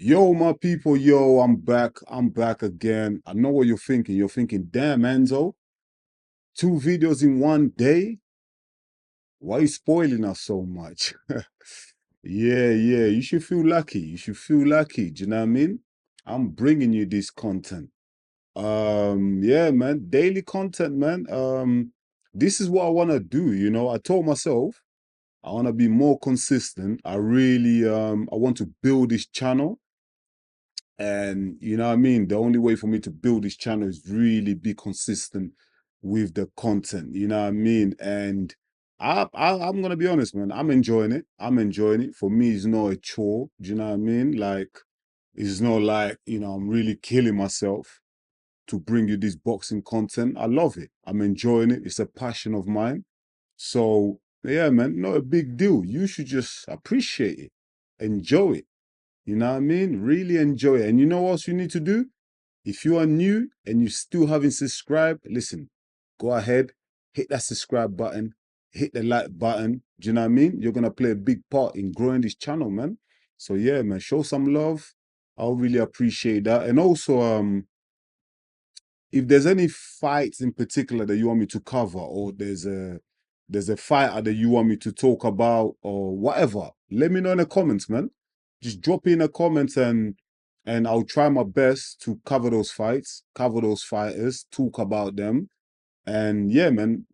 Yo, my people, yo, I'm back. I'm back again. I know what you're thinking. You're thinking, damn, Enzo, two videos in one day? Why are you spoiling us so much? Yeah, you should feel lucky. You should feel lucky. Do you know what I mean? I'm bringing you this content. Yeah, man, daily content, man. This is what I want to do. I told myself I want to be more consistent. I want to build this channel. And you know what I mean? The only way for me to build this channel is really be consistent with the content. You know what I mean? And I'm gonna be honest, man. I'm enjoying it. I'm enjoying it. For me, it's not a chore. Do you know what I mean? Like, it's not like, I'm really killing myself to bring you this boxing content. I love it. I'm enjoying it. It's a passion of mine. So yeah, man, not a big deal. You should just appreciate it, enjoy it. You know what I mean? Really enjoy it. And you know what else you need to do? If you are new and you still haven't subscribed, listen, go ahead, hit that subscribe button, hit the like button. Do you know what I mean? You're gonna play a big part in growing this channel, man. So yeah, man, show some love. I'll really appreciate that. And also, if there's any fights in particular that you want me to cover, or there's a fighter that you want me to talk about, or whatever, let me know in the comments, man. Just drop in the comments, and I'll try my best to cover those fights, cover those fighters, talk about them. And yeah, man,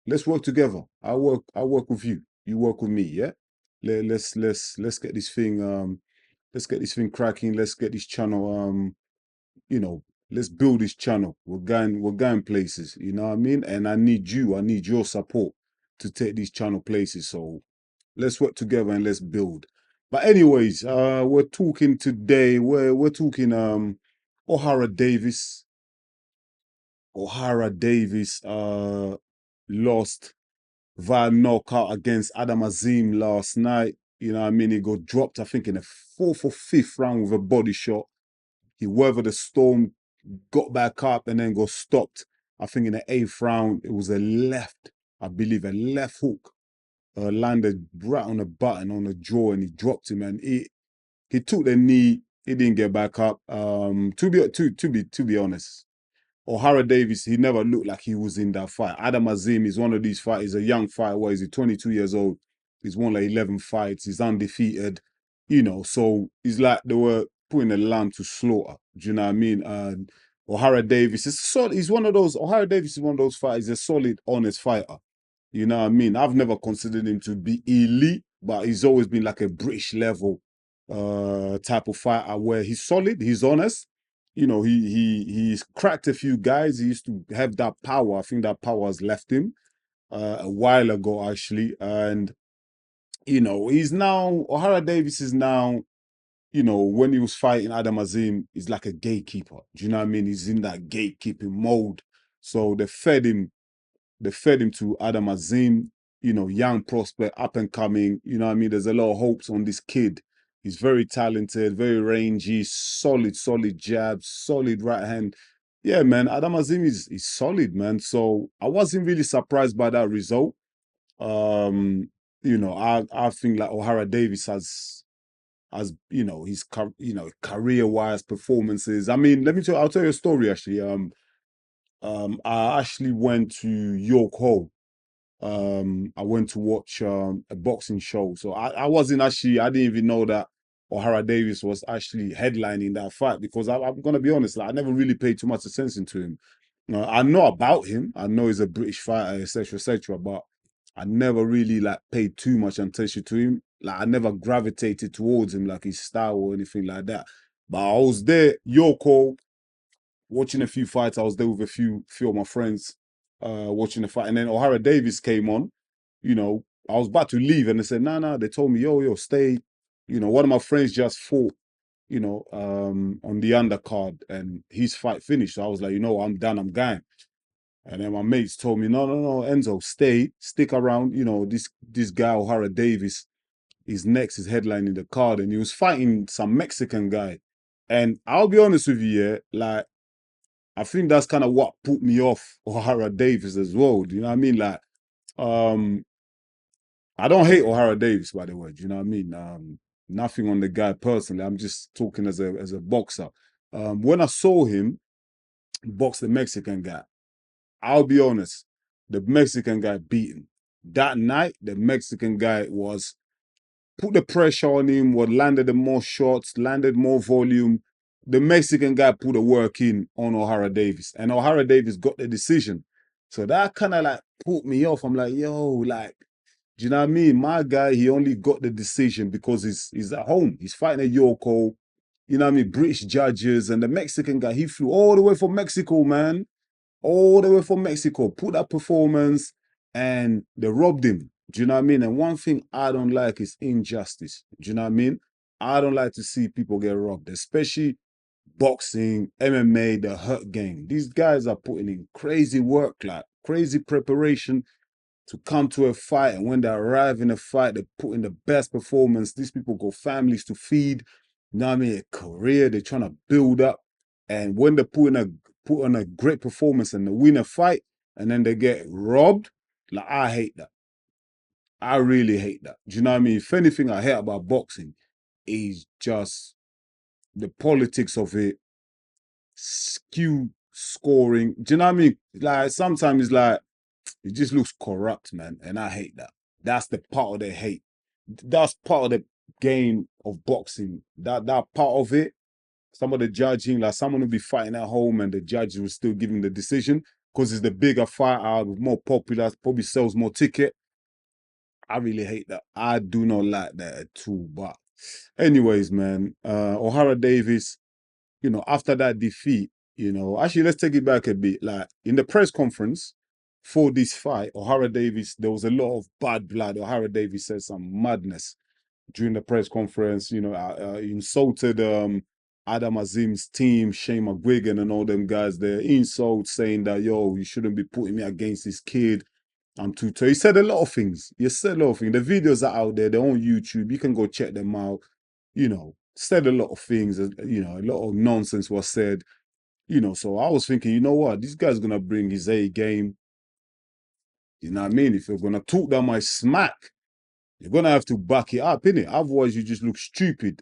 let's work together. I work with you. You work with me, yeah? Let's get this thing cracking. Let's get this channel you know, let's build this channel. We're going places, you know what I mean? And I need your support to take this channel places. So let's work together and let's build. But anyways, we're talking today, we're talking Ohara Davies. Ohara Davies lost via knockout against Adam Azim last night. You know what I mean? He got dropped, I think, in the fourth or fifth round with a body shot. He weathered the storm, got back up, and then got stopped. I think in the eighth round, it was I believe, a left hook. Landed right on the button on the jaw, and he dropped him. And he took the knee. He didn't get back up. To be honest, Ohara Davies, he never looked like he was in that fight. Adam Azim is one of these fighters. He's a young fighter. What is he? 22 years old. He's won like 11 fights. He's undefeated. So he's like they were putting a lamb to slaughter. Do you know what I mean? Ohara Davies is solid. He's one of those. Ohara Davies is one of those fighters. He's a solid, honest fighter. You know what I mean? I've never considered him to be elite, but he's always been like a British level type of fighter where he's solid, he's honest. He's cracked a few guys. He used to have that power. I think that power has left him a while ago, actually. And he's now Ohara Davies is now, when he was fighting Adam Azim, he's like a gatekeeper. Do you know what I mean? He's in that gatekeeping mode. So they fed him to Adam Azim, young prospect, up and coming. You know what I mean? There's a lot of hopes on this kid. He's very talented, very rangy, solid jab, solid right hand. Yeah, man, Adam Azim is solid, man. So I wasn't really surprised by that result. I think like Ohara Davies has his career wise performances. I mean, I'll tell you a story actually. I actually went to York Hall. I went to watch a boxing show. So I didn't even know that Ohara Davies was actually headlining that fight because I'm gonna be honest, like I never really paid too much attention to him. I know about him. I know he's a British fighter, etc., etc. But I never really like paid too much attention to him. Like I never gravitated towards him, like his style or anything like that. But I was there, Yoko, watching a few fights. I was there with a few of my friends, watching the fight, and then Ohara Davies came on. I was about to leave, and they said, "No, no." They told me, "Yo, stay." One of my friends just fought, on the undercard, and his fight finished. So I was like, I'm done. I'm going. And then my mates told me, "No, no, no, Enzo, stay, stick around. This guy Ohara Davies is next, is headlining the card, and he was fighting some Mexican guy." And I'll be honest with you, yeah, like I think that's kind of what put me off Ohara Davies as well. Do you know what I mean? Like, um, I don't hate Ohara Davies, by the way. Do you know what I mean? Nothing on the guy personally. I'm just talking as a boxer. When I saw him box the Mexican guy, I'll be honest, the Mexican guy beat him. That night, the Mexican guy was put the pressure on him, what landed the more shots, landed more volume. The Mexican guy put the work in on Ohara Davies, and Ohara Davies got the decision. So that kind of like put me off. I'm like, yo, like, do you know what I mean? My guy, he only got the decision because he's at home. He's fighting at Yoko. You know what I mean? British judges, and the Mexican guy, he flew all the way from Mexico, man, all the way from Mexico, put that performance, and they robbed him. Do you know what I mean? And one thing I don't like is injustice. Do you know what I mean? I don't like to see people get robbed, especially boxing, MMA, the hurt game. These guys are putting in crazy work, like crazy preparation to come to a fight. And when they arrive in a fight, they put in the best performance. These people got families to feed, you know what I mean? A career they're trying to build up. And when they put on a great performance and they win a fight and then they get robbed, like I hate that. I really hate that. Do you know what I mean? If anything I hate about boxing is just the politics of it, skew scoring. Do you know what I mean? Like sometimes it's like it just looks corrupt, man, and I hate that. That's the part of the hate. That's part of the game of boxing. That part of it. Some of the judging, like someone will be fighting at home, and the judge will still give him the decision because it's the bigger fighter, more popular, probably sells more ticket. I really hate that. I do not like that at all. But, anyways, man, Ohara Davies, after that defeat, actually, let's take it back a bit. Like in the press conference for this fight, Ohara Davies, there was a lot of bad blood. Ohara Davies said some madness during the press conference, insulted Adam Azim's team, Shane McGuigan and all them guys there, insults saying that, yo, you shouldn't be putting me against this kid. I'm too tough. He said a lot of things. He said a lot of things. The videos are out there. They're on YouTube. You can go check them out. Said a lot of things. A lot of nonsense was said. So I was thinking, you know what? This guy's going to bring his A game. You know what I mean? If you're going to talk down my smack, you're going to have to back it up, innit? Otherwise, you just look stupid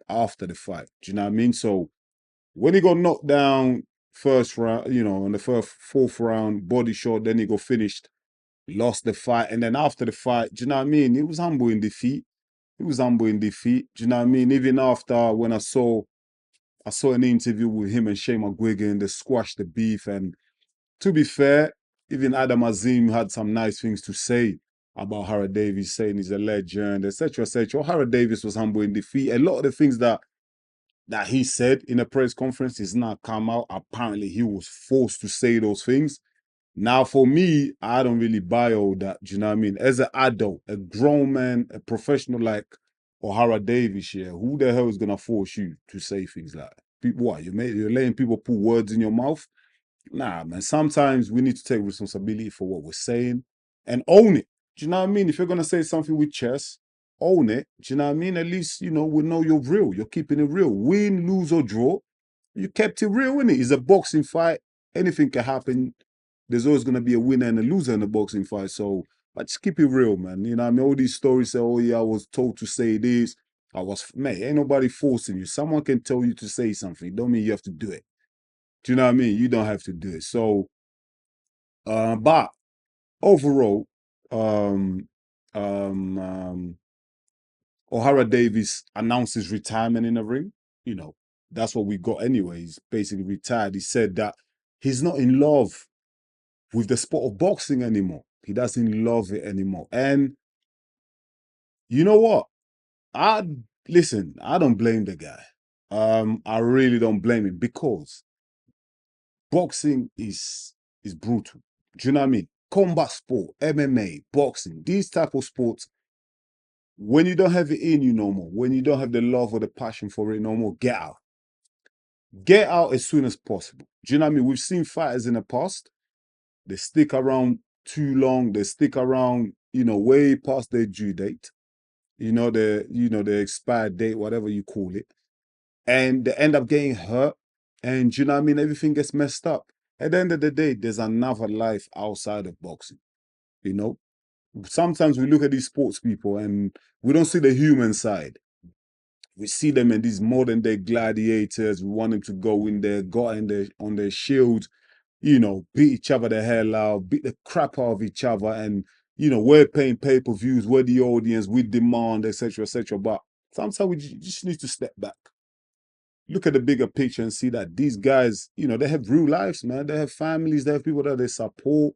after the fight. Do you know what I mean? So when he got knocked down first round, in the fourth round, body shot, then he got finished, lost the fight. And then after the fight, do you know what I mean? He was humble in defeat. He was humble in defeat. Do you know what I mean? Even after when I saw an interview with him and Shane McGuigan, they squashed the beef. And to be fair, even Adam Azim had some nice things to say about Ohara Davies, saying he's a legend, etc., etc. Ohara Davies was humble in defeat. A lot of the things that he said in a press conference is not come out. Apparently, he was forced to say those things. Now, for me, I don't really buy all that. Do you know what I mean? As an adult, a grown man, a professional like Ohara Davies here, who the hell is gonna force you to say things like that? People, what you're letting people put words in your mouth? Nah, man. Sometimes we need to take responsibility for what we're saying and own it. Do you know what I mean? If you're gonna say something with chest, own it. Do you know what I mean? At least we know you're real. You're keeping it real. Win, lose, or draw, you kept it real, innit? It's a boxing fight. Anything can happen. There's always gonna be a winner and a loser in a boxing fight. So but just keep it real, man. You know what I mean? All these stories say, oh yeah, I was told to say this. Mate, ain't nobody forcing you. Someone can tell you to say something. Don't mean you have to do it. Do you know what I mean? You don't have to do it. So, but overall, um, um, Ohara Davies announced his retirement in the ring. That's what we got anyway. He's basically retired. He said that he's not in love with the sport of boxing anymore. He doesn't love it anymore. And you know what? I listen, I don't blame the guy. I really don't blame him because boxing is brutal. Do you know what I mean? Combat sport, MMA, boxing, these type of sports, when you don't have it in you no more, when you don't have the love or the passion for it no more, get out. Get out as soon as possible. Do you know what I mean? We've seen fighters in the past, they stick around too long, they stick around, way past their due date, the expired date, whatever you call it, and they end up getting hurt. And do you know what I mean? Everything gets messed up. At the end of the day, there's another life outside of boxing. You know, sometimes we look at these sports people and we don't see the human side. We see them in these modern day gladiators. We want them to go in there, got in there on their shield, beat each other the hell out, beat the crap out of each other. And, we're paying pay-per-views, we're the audience, we demand, etc., etc. But sometimes we just need to step back, look at the bigger picture and see that these guys, they have real lives, man. They have families, they have people that they support.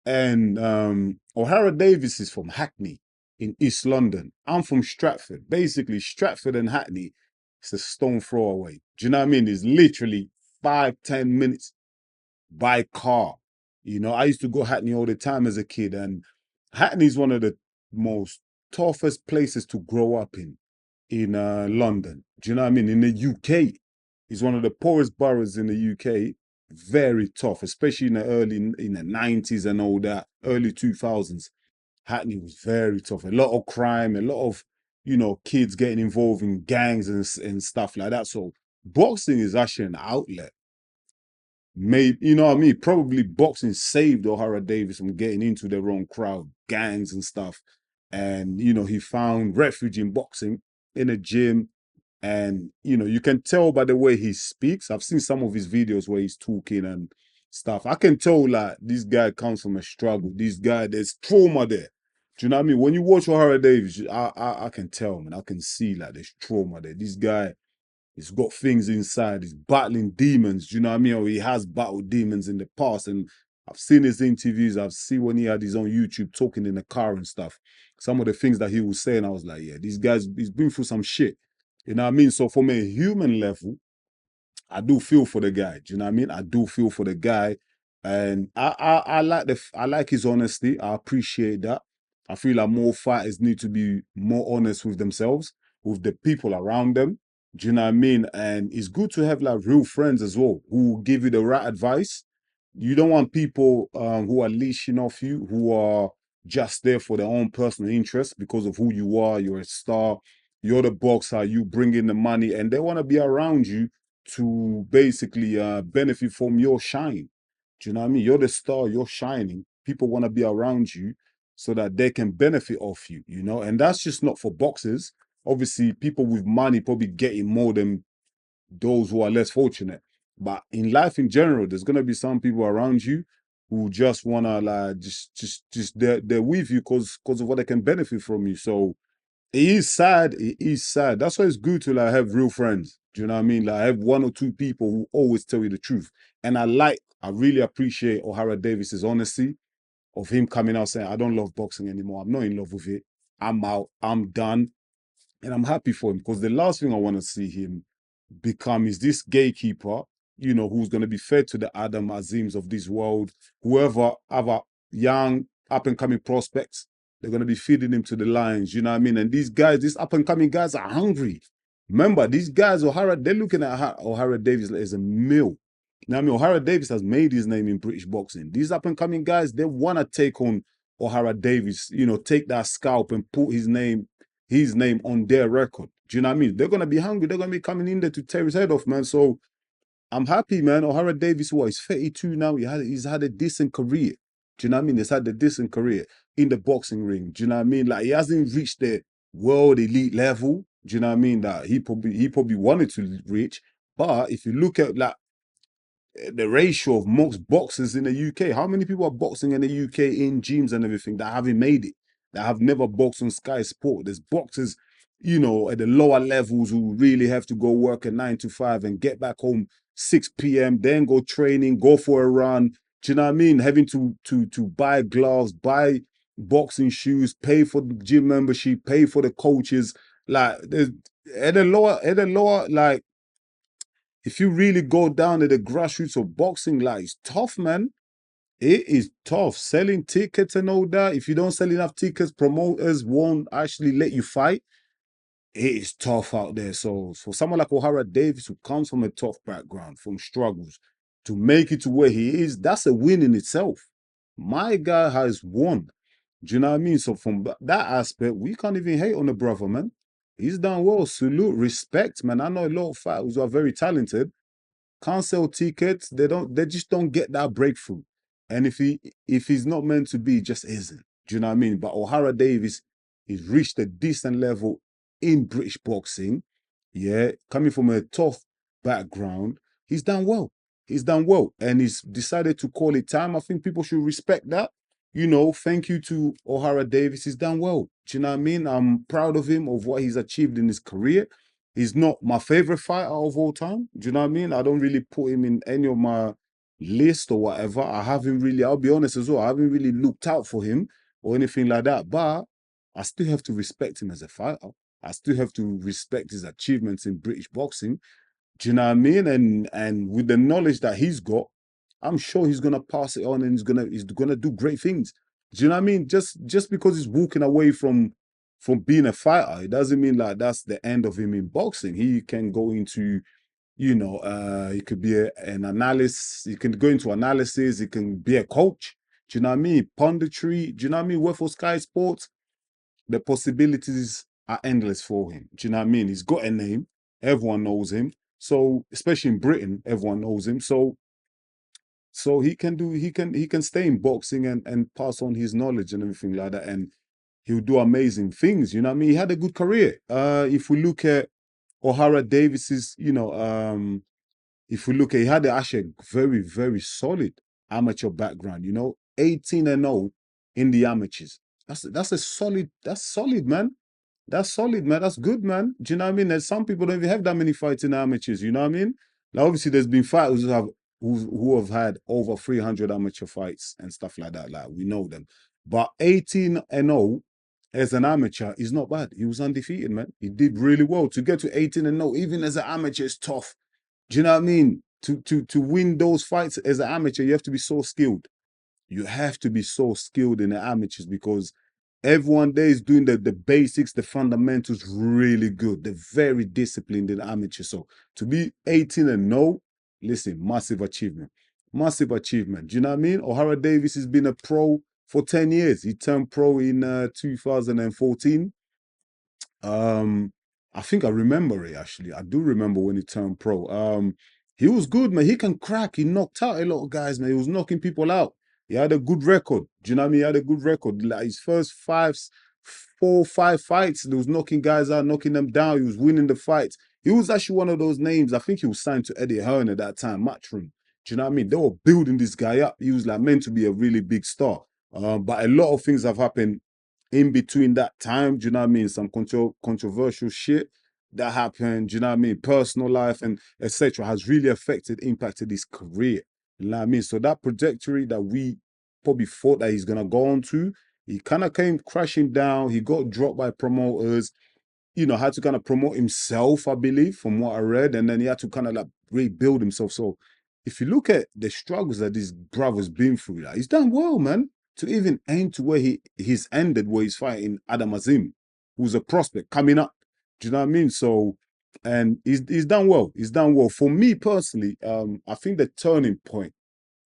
And Ohara Davies is from Hackney in East London. I'm from Stratford. Basically, Stratford and Hackney, it's a stone throw away. Do you know what I mean? It's literally 5-10 minutes by car. I used to go Hackney all the time as a kid, and Hackney is one of the most toughest places to grow up in London. Do you know what I mean? In the UK, it's one of the poorest boroughs in the UK. Very tough, especially in the 90s and all that, early 2000s. Hackney was very tough. A lot of crime, a lot of kids getting involved in gangs and stuff like that. So boxing is actually an outlet. Maybe, you know what I mean? Probably boxing saved Ohara Davies from getting into the wrong crowd, gangs and stuff. And, he found refuge in boxing in a gym. And, you can tell by the way he speaks. I've seen some of his videos where he's talking and stuff. I can tell like this guy comes from a struggle. This guy, there's trauma there. Do you know what I mean? When you watch Ohara Davies, I can tell, man. I can see like there's trauma there. This guy, he's got things inside. He's battling demons. Do you know what I mean? Or he has battled demons in the past. And I've seen his interviews. I've seen when he had his own YouTube talking in the car and stuff. Some of the things that he was saying, I was like, yeah, these guys, he's been through some shit. You know what I mean? So from a human level, I do feel for the guy. Do you know what I mean? I do feel for the guy, and I like his honesty. I appreciate that. I feel like more fighters need to be more honest with themselves, with the people around them. Do you know what I mean? And it's good to have like real friends as well who will give you the right advice. You don't want people who are leashing off you, who are just there for their own personal interest because of who you are. You're a star. You're the boxer. You bring in the money, and they want to be around you to basically benefit from your shine. Do you know what I mean? You're the star, you're shining. People want to be around you so that they can benefit off you, And that's just not for boxers. Obviously, people with money probably getting more than those who are less fortunate. But in life in general, there's gonna be some people around you who just wanna like just they're with you because of what they can benefit from you. So it is sad. It is sad. That's why it's good to like have real friends. Do you know what I mean? Like have one or two people who always tell you the truth. And I really appreciate Ohara Davis's honesty of him coming out saying, I don't love boxing anymore. I'm not in love with it. I'm out. I'm done. And I'm happy for him because the last thing I want to see him become is this gatekeeper, who's going to be fed to the Adam Azims of this world, whoever other young up and coming prospects, they're going to be feeding him to the lions, you know what I mean? And these guys, these up and coming guys are hungry. Remember, these guys, they're looking at Ohara Davies as a meal. You know what I mean? Ohara Davies has made his name in British boxing. These up and coming guys, they want to take on Ohara Davies, take that scalp and put his name on their record. Do you know what I mean? They're gonna be hungry. They're gonna be coming in there to tear his head off, man. So I'm happy, man. Ohara Davies, he's 32 now. He's had a decent career. Do you know what I mean? He's had a decent career in the boxing ring. Do you know what I mean? Like he hasn't reached the world elite level. Do you know what I mean? That he probably wanted to reach. But if you look at like the ratio of most boxers in the UK. How many people are boxing in the UK in gyms and everything that haven't made it, that have never boxed on Sky Sport? There's boxers, at the lower levels who really have to go work a 9 to 5 and get back home 6 p.m., then go training, go for a run. Do you know what I mean? Having to buy gloves, buy boxing shoes, pay for the gym membership, pay for the coaches. Like there's at the lower, like if you really go down to the grassroots of boxing, like it's tough, man. It is tough selling tickets and all that. If you don't sell enough tickets, promoters won't actually let you fight. It is tough out there. So for someone like Ohara Davies, who comes from a tough background, from struggles, to make it to where he is, that's a win in itself. My guy has won. Do you know what I mean? So from that aspect, we can't even hate on the brother, man. He's done well. Salute, respect, man. I know a lot of fighters who are very talented, can't sell tickets. They just don't get that breakthrough. And if he's not meant to be, he just isn't. Do you know what I mean? But Ohara Davies, he's reached a decent level in British boxing. yeah, coming from a tough background, he's done well. He's done well, and he's decided to call it time. I think people should respect that. Thank you to Ohara Davies. He's done well. Do you know what I mean? I'm proud of him, of what he's achieved in his career. He's not my favorite fighter of all time. Do you know what I mean? I don't really put him in any of my list or whatever. I haven't really, I'll be honest as well, I haven't really looked out for him or anything like that. But I still have to respect him as a fighter. I still have to respect his achievements in British boxing. Do you know what I mean? And with the knowledge that he's got, I'm sure he's gonna pass it on, and he's gonna do great things. Do you know what I mean? Just because he's walking away from being a fighter, it doesn't mean like that's the end of him in boxing. He can go into, he could be an analyst, he can go into analysis, he can be a coach. Do you know what I mean? Punditry, do you know what I mean? Work for Sky Sports, the possibilities are endless for him. Do you know what I mean? He's got a name, everyone knows him. So, especially in Britain, everyone knows him. So he can stay in boxing and pass on his knowledge and everything like that. And he'll do amazing things. You know what I mean? He had a good career. If we look at Ohara Davies's, if we look at, he had actually a very, very solid amateur background, 18-0 in the amateurs. That's solid, man. That's solid, man. That's good, man. Do you know what I mean? There's some people don't even have that many fights in amateurs, you know what I mean? Like, obviously there's been fighters who have had over 300 amateur fights and stuff like that. Like, we know them. But 18-0 as an amateur is not bad. He was undefeated, man. He did really well. To get to 18-0, even as an amateur, is tough. Do you know what I mean? To win those fights as an amateur, you have to be so skilled. You have to be so skilled in the amateurs, because everyone there is doing the basics, the fundamentals really good. They're very disciplined in the amateurs. So to be 18-0, listen, massive achievement. Massive achievement. Do you know what I mean? Ohara Davies has been a pro for 10 years. He turned pro in 2014. I think I remember it, actually. I do remember when he turned pro. He was good, man. He can crack. He knocked out a lot of guys, man. He was knocking people out. He had a good record. Do you know what I mean? He had a good record. Like, his first 4, 5 fights, he was knocking guys out, knocking them down. He was winning the fights. He was actually one of those names. I think he was signed to Eddie Hearn at that time, Matchroom. Do you know what I mean? They were building this guy up. He was like meant to be a really big star. But a lot of things have happened in between that time. Do you know what I mean? Some controversial shit that happened. Do you know what I mean? Personal life and etc. has really impacted his career. You know what I mean? So that trajectory that we probably thought that he's gonna go on to, he kind of came crashing down. He got dropped by promoters. Had to kind of promote himself, I believe, from what I read, and then he had to kind of like rebuild himself. So if you look at the struggles that this brother's been through, like, he's done well, man. To even end to where he's ended, where he's fighting Adam Azim, who's a prospect coming up. Do you know what I mean? So, and he's done well. He's done well. For me personally, I think the turning point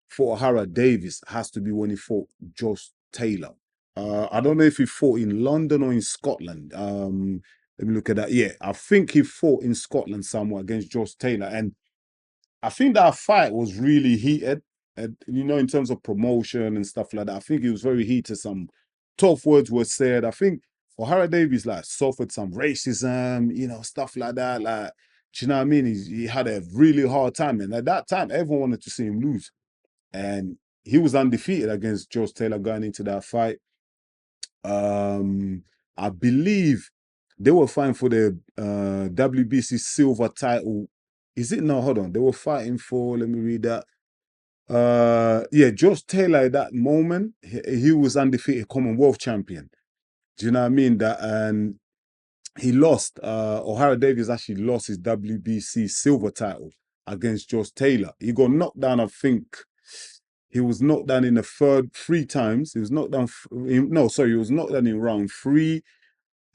for Ohara Davies has to be when he fought Josh Taylor. I don't know if he fought in London or in Scotland. Let me look at that. Yeah, I think he fought in Scotland somewhere against Josh Taylor. And I think that fight was really heated. And, in terms of promotion and stuff like that, I think it was very heated. Some tough words were said. I think Ohara Davies like suffered some racism, stuff like that. Like, do you know what I mean? He had a really hard time. And at that time, everyone wanted to see him lose. And he was undefeated against Josh Taylor going into that fight. I believe they were fighting for the WBC silver title. Is it? No, hold on. They were fighting for, let me read that. Yeah, Josh Taylor at that moment, he was undefeated Commonwealth champion. Do you know what I mean? And he lost. Ohara Davies actually lost his WBC silver title against Josh Taylor. He got knocked down, I think. He was knocked down in the third 3 times. He was knocked down. No, sorry, he was knocked down in round 3,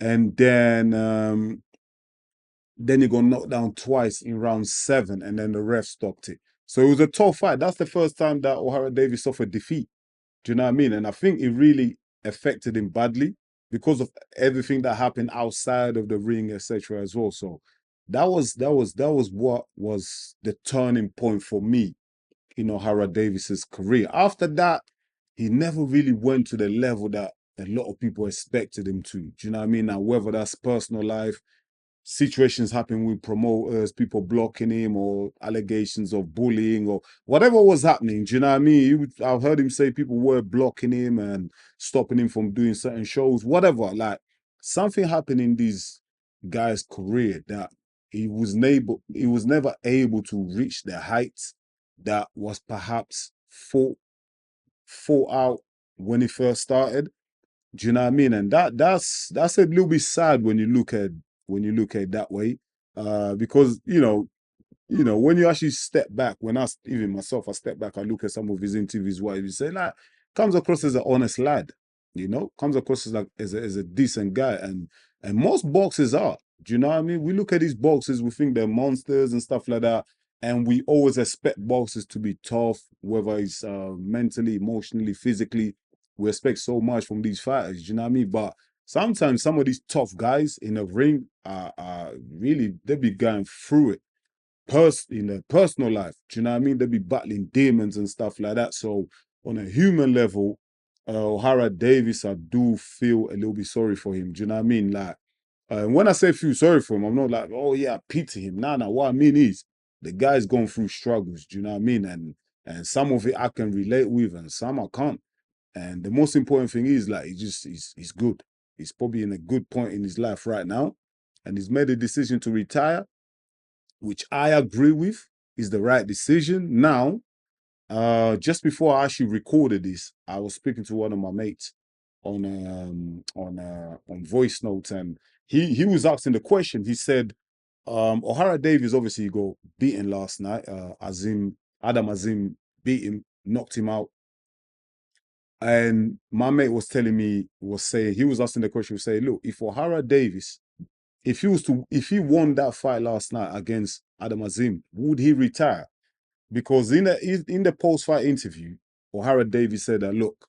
and then he got knocked down twice in round 7, and then the ref stopped it. So it was a tough fight. That's the first time that Ohara Davies suffered defeat. Do you know what I mean? And I think it really affected him badly because of everything that happened outside of the ring, etc. as well. So that was what was the turning point for me in Ohara Davies's career. After that, he never really went to the level that a lot of people expected him to. Do you know what I mean? Now, whether that's personal life, situations happen with promoters, people blocking him, or allegations of bullying, or whatever was happening. Do you know what I mean? I've heard him say people were blocking him and stopping him from doing certain shows, whatever. Like something happened in this guy's career that he was never able to reach the heights that was perhaps thought out when he first started. Do you know what I mean? And that's a little bit sad when you look at it that way, because when you actually step back, when even myself, I step back, I look at some of his interviews, what he say, like, comes across as an honest lad, comes across as like as a decent guy, and most boxers are. Do you know what I mean? We look at these boxers, we think they're monsters and stuff like that, and we always expect boxers to be tough, whether it's mentally, emotionally, physically. We expect so much from these fighters. Do you know what I mean? But sometimes some of these tough guys in the ring are really, they be going through it in their personal life. Do you know what I mean? They be battling demons and stuff like that. So on a human level, Ohara Davies, I do feel a little bit sorry for him. Do you know what I mean? Like, when I say feel sorry for him, I'm not like, oh yeah, pity him. Nah. What I mean is the guy's going through struggles. Do you know what I mean? And some of it I can relate with, and some I can't. And the most important thing is like he's good. He's probably in a good point in his life right now, and he's made a decision to retire, which I agree with is the right decision. Now, just before I actually recorded this, I was speaking to one of my mates on voice notes, and he was asking the question. He said, Ohara Davies obviously got beaten last night. Adam Azim beat him, knocked him out. And my mate was telling me, he was asking the question, he was saying, look, if Ohara Davies, if he won that fight last night against Adam Azim, would he retire? Because in the post-fight interview, Ohara Davies said that, look,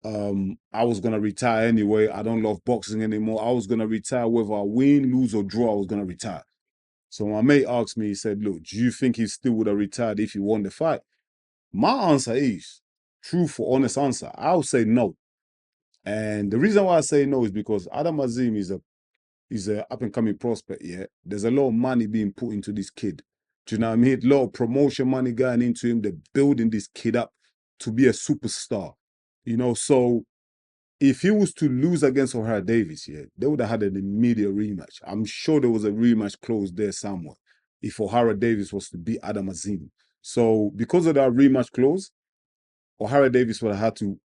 I was gonna retire anyway. I don't love boxing anymore. I was gonna retire whether I win, lose, or draw. I was gonna retire. So my mate asked me, he said, look, do you think he still would have retired if he won the fight? My answer is, truthful, honest answer, I'll say no. And the reason why I say no is because Adam Azim is a up and coming prospect. Yeah, there's a lot of money being put into this kid. Do you know what I mean? A lot of promotion money going into him. They're building this kid up to be a superstar. So if he was to lose against Ohara Davies, yeah, they would have had an immediate rematch. I'm sure there was a rematch clause there somewhere if Ohara Davies was to beat Adam Azim. So because of that rematch clause, Ohara Davies would have had to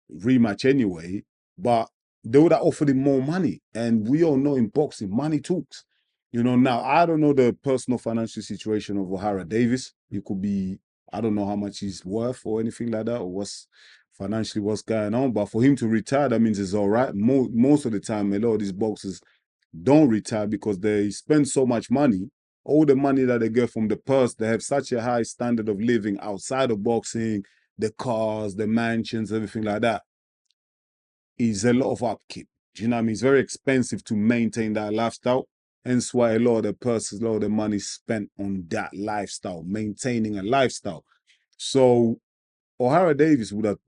rematch anyway, but they would have offered him more money. And we all know in boxing, money talks. Now I don't know the personal financial situation of Ohara Davies. He could be, I don't know how much he's worth or anything like that, or what's going on. But for him to retire, that means it's all right. Most of the time, a lot of these boxers don't retire because they spend so much money. All the money that they get from the purse, they have such a high standard of living outside of boxing, the cars, the mansions, everything like that, is a lot of upkeep. Do you know what I mean? It's very expensive to maintain that lifestyle. Hence why a lot of the purses, a lot of the money spent on that lifestyle, maintaining a lifestyle. So Ohara Davies would have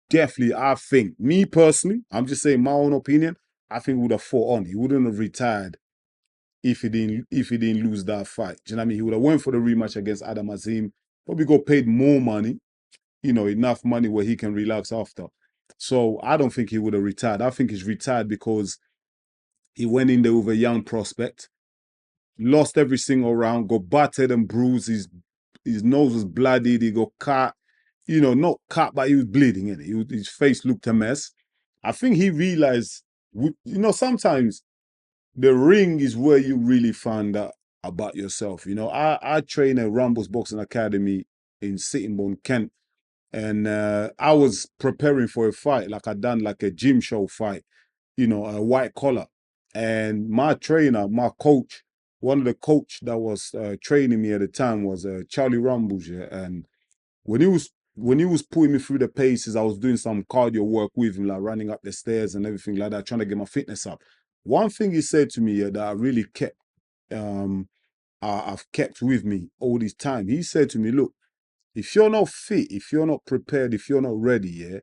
definitely, I think, me personally, I'm just saying my own opinion, I think would have fought on. He wouldn't have retired if he didn't lose that fight. Do you know what I mean? He would have went for the rematch against Adam Azim, probably got paid more money, enough money where he can relax after. So I don't think he would have retired. I think he's retired because he went in there with a young prospect, lost every single round, got battered and bruised. His nose was bloodied. He got cut. Not cut, but he was bleeding. His face looked a mess. I think he realized, sometimes the ring is where you really find out about yourself. I train at Rambo's Boxing Academy in Sittingbourne, Kent. And I was preparing for a fight, like I done like a gym show fight, a white collar. And my trainer, my coach, one of the coach that was training me at the time was Charlie Rambles. Yeah? And when he was putting me through the paces, I was doing some cardio work with him, like running up the stairs and everything like that, trying to get my fitness up. One thing he said to me that I really I've kept with me all this time. He said to me, look, if you're not fit, if you're not prepared, if you're not ready, yeah,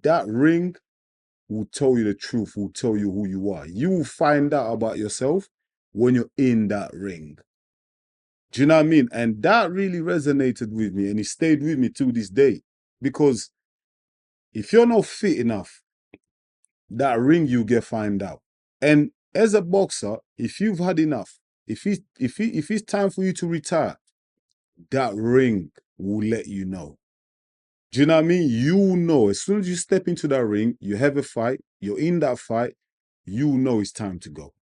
that ring will tell you the truth, will tell you who you are. You will find out about yourself when you're in that ring. Do you know what I mean? And that really resonated with me and it stayed with me to this day. Because if you're not fit enough, that ring you get found out. And as a boxer, if you've had enough, if it's time for you to retire, that ring will let you know. Do you know what I mean? You know, as soon as you step into that ring, you have a fight, you're in that fight, you know it's time to go.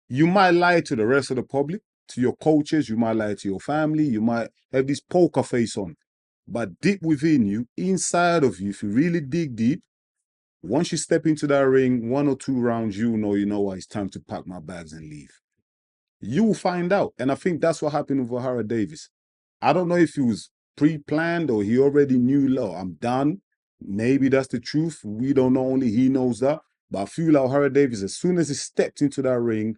You might lie to the rest of the public, to your coaches, you might lie to your family, you might have this poker face on. But deep within you, inside of you, if you really dig deep, once you step into that ring, 1 or 2 rounds, you know what, it's time to pack my bags and leave. You will find out. And I think that's what happened with Ohara Davies. I don't know if he was pre-planned or he already knew, look, I'm done. Maybe that's the truth. We don't know, only he knows that. But I feel like Ohara Davies, as soon as he stepped into that ring,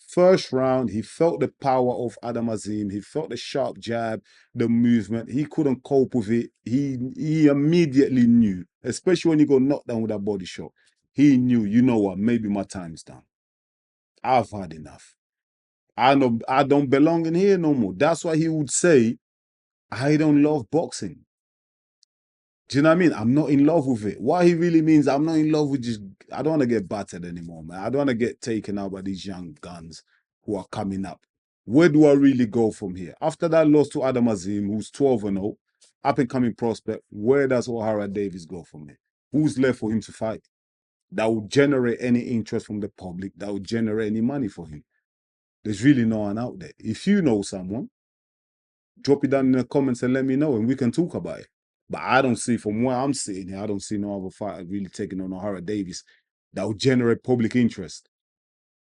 first round, he felt the power of Adam Azim. He felt the sharp jab, the movement. He couldn't cope with it. He immediately knew, especially when he got knocked down with that body shot. He knew, you know what, maybe my time's done. I've had enough. I know I don't belong in here no more. That's why he would say, I don't love boxing. Do you know what I mean? I'm not in love with it. What he really means, I'm not in love with just, I don't want to get battered anymore, man. I don't want to get taken out by these young guns who are coming up. Where do I really go from here? After that loss to Adam Azim, who's 12-0, up and coming prospect, where does Ohara Davies go from here? Who's left for him to fight? That would generate any interest from the public, that would generate any money for him. There's really no one out there. If you know someone, drop it down in the comments and let me know and we can talk about it. But I don't see, from where I'm sitting here, I don't see no other fighter really taking on Ohara Davies that would generate public interest.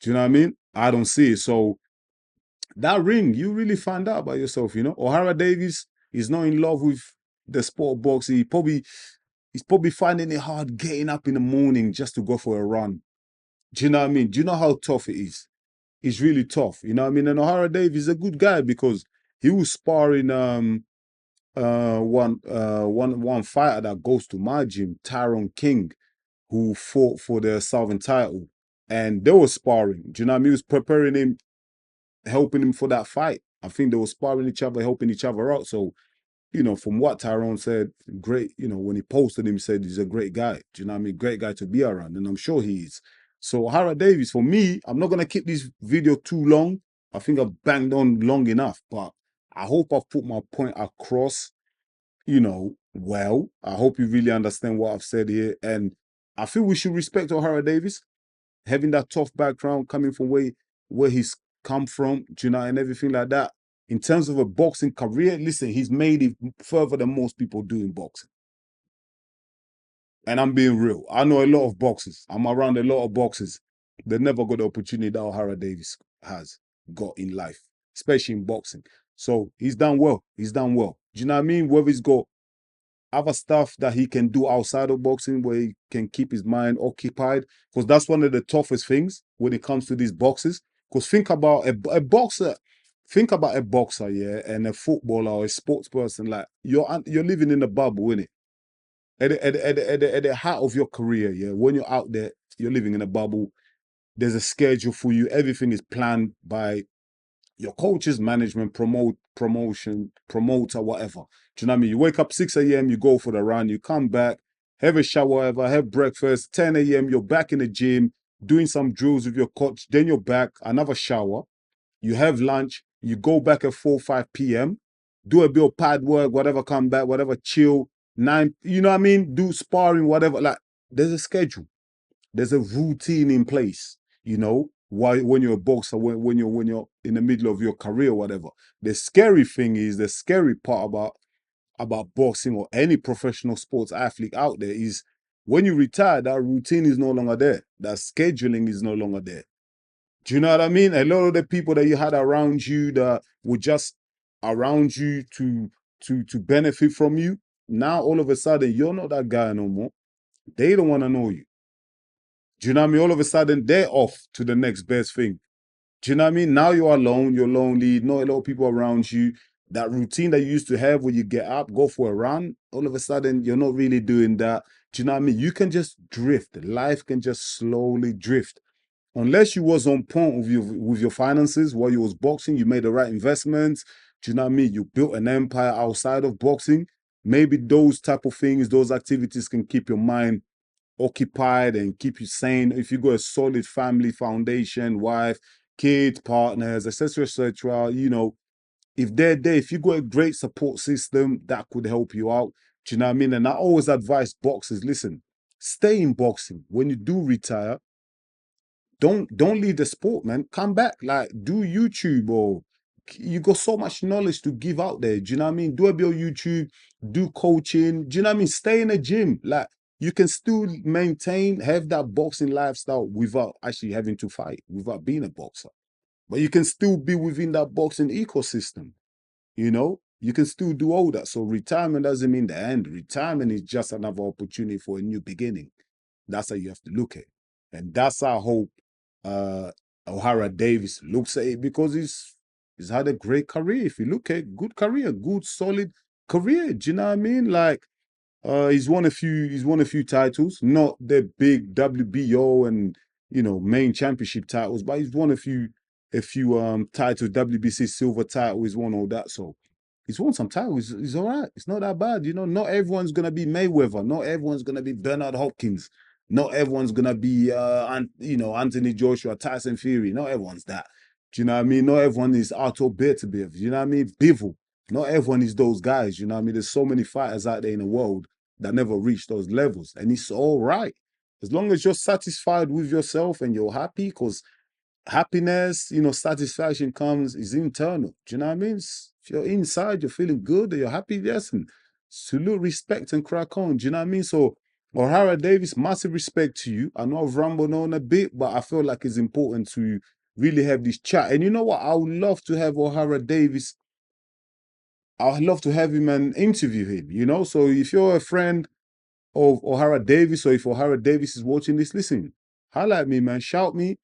Do you know what I mean? I don't see it. So that ring, you really find out by yourself, you know? Ohara Davies is not in love with the sport of boxing. He's probably finding it hard getting up in the morning just to go for a run. Do you know what I mean? Do you know how tough it is? It's really tough. You know what I mean? And Ohara Davies is a good guy because he was sparring one fighter that goes to my gym, Tyrone King, who fought for the Southern title. And they were sparring. Do you know what I mean? He was preparing him, helping him for that fight. I think they were sparring each other, helping each other out. So, you know, from what Tyrone said, great, you know, when he posted him, he said he's a great guy. Do you know what I mean? Great guy to be around. And I'm sure he is. So Ohara Davies, for me, I'm not gonna keep this video too long. I think I've banged on long enough, but I hope I've put my point across, you know, well. I hope you really understand what I've said here. And I feel we should respect Ohara Davies, having that tough background, coming from where he's come from, do you know, and everything like that. In terms of a boxing career, listen, he's made it further than most people do in boxing. And I'm being real. I know a lot of boxers. I'm around a lot of boxers. They never got the opportunity that Ohara Davies has got in life, especially in boxing. So he's done well. He's done well. Do you know what I mean? Whether he's got other stuff that he can do outside of boxing where he can keep his mind occupied, because that's one of the toughest things when it comes to these boxers. Because think about a boxer, yeah, and a footballer or a sports person. Like you're living in a bubble, innit? At the heart of your career, yeah, when you're out there, you're living in a bubble. There's a schedule for you. Everything is planned by your coaches, management, promotion, promoter, whatever. Do you know what I mean? You wake up 6 a.m., you go for the run, you come back, have a shower, whatever, have breakfast. 10 a.m., you're back in the gym, doing some drills with your coach. Then you're back, another shower. You have lunch, you go back at 4, 5 p.m., do a bit of pad work, whatever, come back, whatever, chill. 9, you know what I mean? Do sparring, whatever. Like, there's a schedule. There's a routine in place, you know, why when you're a boxer, when you're in the middle of your career, whatever. The scary thing is, the scary part about boxing or any professional sports athlete out there is when you retire, that routine is no longer there. That scheduling is no longer there. Do you know what I mean? A lot of the people that you had around you that were just around you to benefit from you, now all of a sudden you're not that guy no more. They don't want to know you. Do you know what I mean? All of a sudden, they're off to the next best thing. Do you know what I mean? Now you're alone, you're lonely, not a lot of people around you. That routine that you used to have where you get up, go for a run, all of a sudden, you're not really doing that. Do you know what I mean? You can just drift. Life can just slowly drift. unless you was on point with your finances while you was boxing, you made the right investments. Do you know what I mean? You built an empire outside of boxing. Maybe those type of things, those activities can keep your mind occupied and keep you sane. If you got a solid family foundation, wife, kids, partners, etc., etc., you know, if they're there, if you got a great support system, that could help you out. Do you know what I mean? And I always advise boxers, listen, stay in boxing. When you do retire, don't leave the sport, man. Come back, like do YouTube, or you got so much knowledge to give out there. Do you know what I mean? Do a bit of YouTube, do coaching. Do you know what I mean? Stay in the gym. Like you can still maintain, have that boxing lifestyle without actually having to fight, without being a boxer. But you can still be within that boxing ecosystem. You know, you can still do all that. So retirement doesn't mean the end. Retirement is just another opportunity for a new beginning. That's how you have to look at it. And that's how I hope uh Ohara Davies looks at it, because he's had a great career. If you look at good career, good solid career. Do you know what I mean? Like he's won a few titles, not the big WBO and main championship titles, but he's won a few titles, WBC silver title, he's won all that. So he's won some titles. He's all right. It's not that bad. Not everyone's gonna be Mayweather, not everyone's gonna be Bernard Hopkins, not everyone's gonna be Anthony Joshua, Tyson Fury. Not everyone's that. Do you know what I mean? Not everyone is Artur Beterbiev. You know what I mean? Bivol. Not everyone is those guys. You know what I mean? There's so many fighters out there in the world that never reach those levels. And it's all right. As long as you're satisfied with yourself and you're happy, because happiness, satisfaction is internal. Do you know what I mean? If you're inside, you're feeling good, you're happy, yes, and salute, respect, and crack on. Do you know what I mean? So, Ohara Davies, massive respect to you. I know I've rambled on a bit, but I feel like it's important to really have this chat. And you know what? I would love to have Ohara Davies. I'd love to have him and interview him. So if you're a friend of Ohara Davies, or if Ohara Davies is watching this, listen, highlight me, man. Shout me.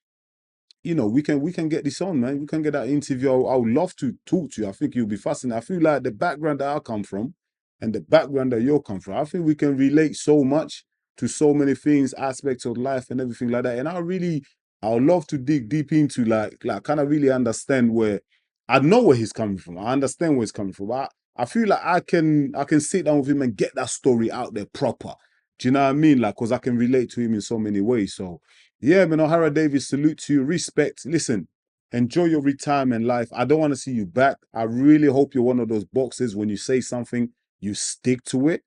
We can get this on, man. We can get that interview. I would love to talk to you. I think you'll be fascinated. I feel like the background that I come from and the background that you come from, I think we can relate so much to so many things, aspects of life and everything like that. And I would love to dig deep into like kind of really understand where I know where he's coming from. I understand where he's coming from. I feel like I can sit down with him and get that story out there proper. Do you know what I mean? Like, because I can relate to him in so many ways. So yeah, man, O'Hara Davies, salute to you. Respect. Listen, enjoy your retirement life. I don't want to see you back. I really hope you're one of those boxers, when you say something, you stick to it.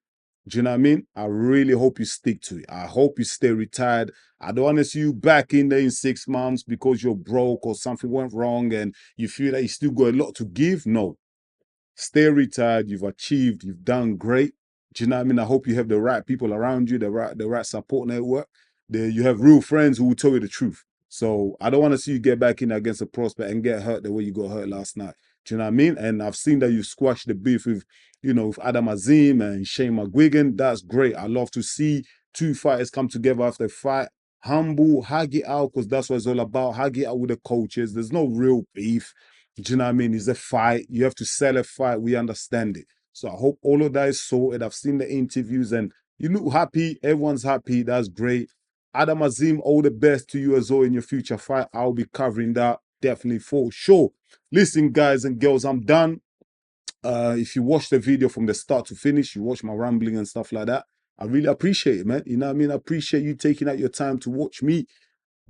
Do you know what I mean? I really hope you stick to it. I hope you stay retired. I don't want to see you back in there in 6 months because you're broke or something went wrong and you feel that you still got a lot to give. No, stay retired. You've achieved. You've done great. Do you know what I mean? I hope you have the right people around you, the right support network. You have real friends who will tell you the truth. So I don't want to see you get back in against a prospect and get hurt the way you got hurt last night. Do you know what I mean? And I've seen that you squashed the beef with Adam Azim and Shane McGuigan. That's great. I love to see two fighters come together after a fight. Humble, hug it out, because that's what it's all about. Hug it out with the coaches. There's no real beef. Do you know what I mean? It's a fight. You have to sell a fight. We understand it. So I hope all of that is sorted. I've seen the interviews and you look happy. Everyone's happy. That's great. Adam Azim, all the best to you as well in your future fight. I'll be covering that definitely for sure. Listen, guys and girls, I'm done. If you watch the video from the start to finish, you watch my rambling and stuff like that, I really appreciate it, man. You know what I mean? I appreciate you taking out your time to watch me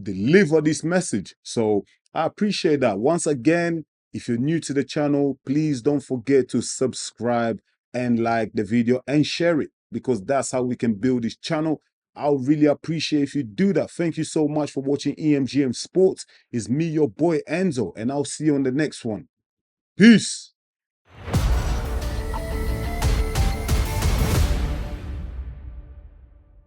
deliver this message. So I appreciate that. Once again, if you're new to the channel, please don't forget to subscribe and like the video and share it, because that's how we can build this channel. I'll really appreciate if you do that. Thank you so much for watching EMGM Sports. It's me, your boy Enzo, and I'll see you on the next one. Peace.